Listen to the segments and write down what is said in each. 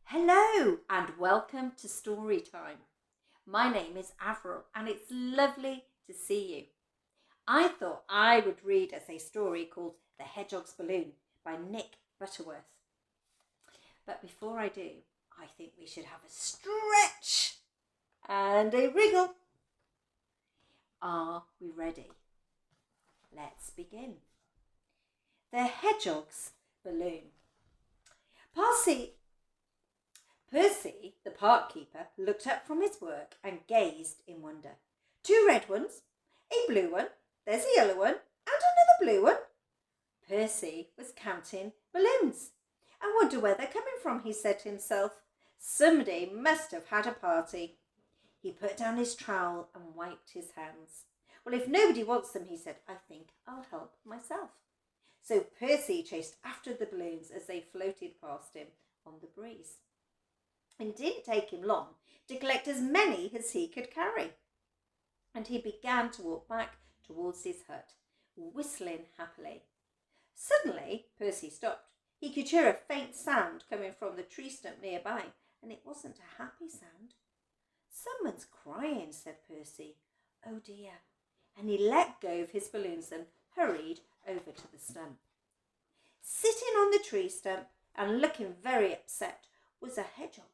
Hello and welcome to Storytime. My name is Avril and it's lovely to see you. I thought I would read us a story called The Hedgehog's Balloon by Nick Butterworth. But before I do, I think we should have a stretch and a wriggle. Are we ready? Let's begin. The Hedgehog's Balloon. Percy, the park keeper, looked up from his work and gazed in wonder. 2 red ones, a blue one, there's a yellow one, and another blue one. Percy was counting balloons. I wonder where they're coming from, he said to himself. Somebody must have had a party. He put down his trowel and wiped his hands. Well, if nobody wants them, he said, I think I'll help myself. So Percy chased after the balloons as they floated past him on the breeze. It didn't take him long to collect as many as he could carry. And he began to walk back towards his hut, whistling happily. Suddenly, Percy stopped. He could hear a faint sound coming from the tree stump nearby, and it wasn't a happy sound. Someone's crying, said Percy. Oh dear. And he let go of his balloons and hurried over to the stump. Sitting on the tree stump and looking very upset was a hedgehog.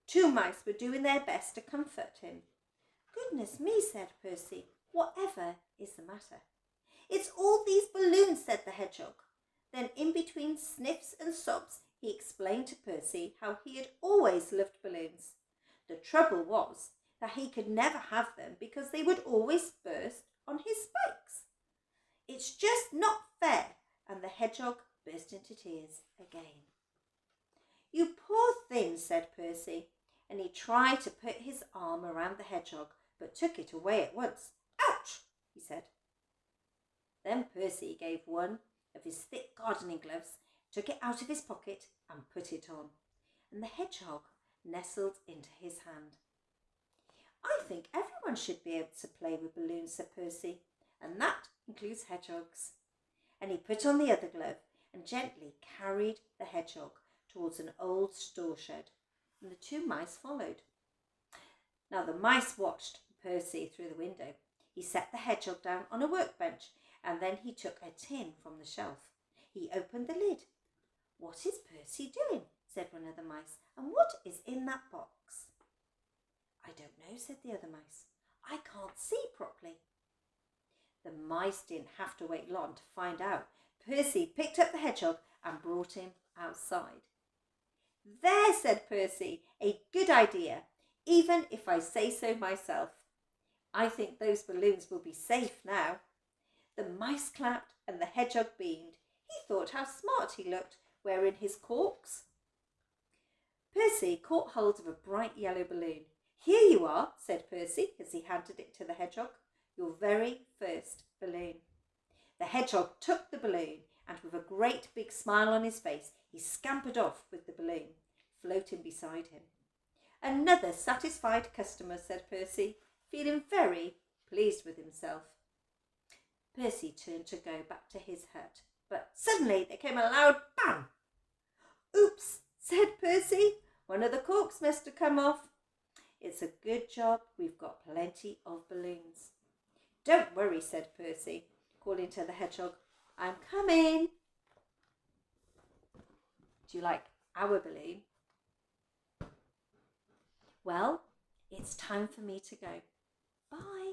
2 mice were doing their best to comfort him. Goodness me, said Percy, whatever is the matter? It's all these balloons, said the hedgehog. Then in between sniffs and sobs, he explained to Percy how he had always loved balloons. The trouble was that he could never have them because they would always burst on his spikes. It's just not fair, and the hedgehog burst into tears again. You poor thing, said Percy, and he tried to put his arm around the hedgehog, but took it away at once. Ouch, he said. Then Percy gave one of his thick gardening gloves, took it out of his pocket and put it on, and the hedgehog nestled into his hand. I think everyone should be able to play with balloons, said Percy, and that includes hedgehogs. And he put on the other glove and gently carried the hedgehog towards an old store shed, and the 2 mice followed. Now the mice watched Percy through the window. He set the hedgehog down on a workbench, and then he took a tin from the shelf. He opened the lid. What is Percy doing? Said one of the mice. And what is in that box? I don't know, said the other mice. I can't see properly. The mice didn't have to wait long to find out. Percy picked up the hedgehog and brought him outside. There, said Percy, a good idea, even if I say so myself. I think those balloons will be safe now. The mice clapped and the hedgehog beamed. He thought how smart he looked, wearing his corks. Percy caught hold of a bright yellow balloon. Here you are, said Percy as he handed it to the hedgehog, your very first balloon. The hedgehog took the balloon and with a great big smile on his face, he scampered off with the balloon, floating beside him. Another satisfied customer, said Percy, feeling very pleased with himself. Percy turned to go back to his hut, but suddenly there came a loud bang. Oops, said Percy, one of the corks must have come off. It's a good job we've got plenty of balloons. Don't worry, said Percy, calling to the hedgehog. I'm coming. Do you like our balloon? Well, it's time for me to go. Bye.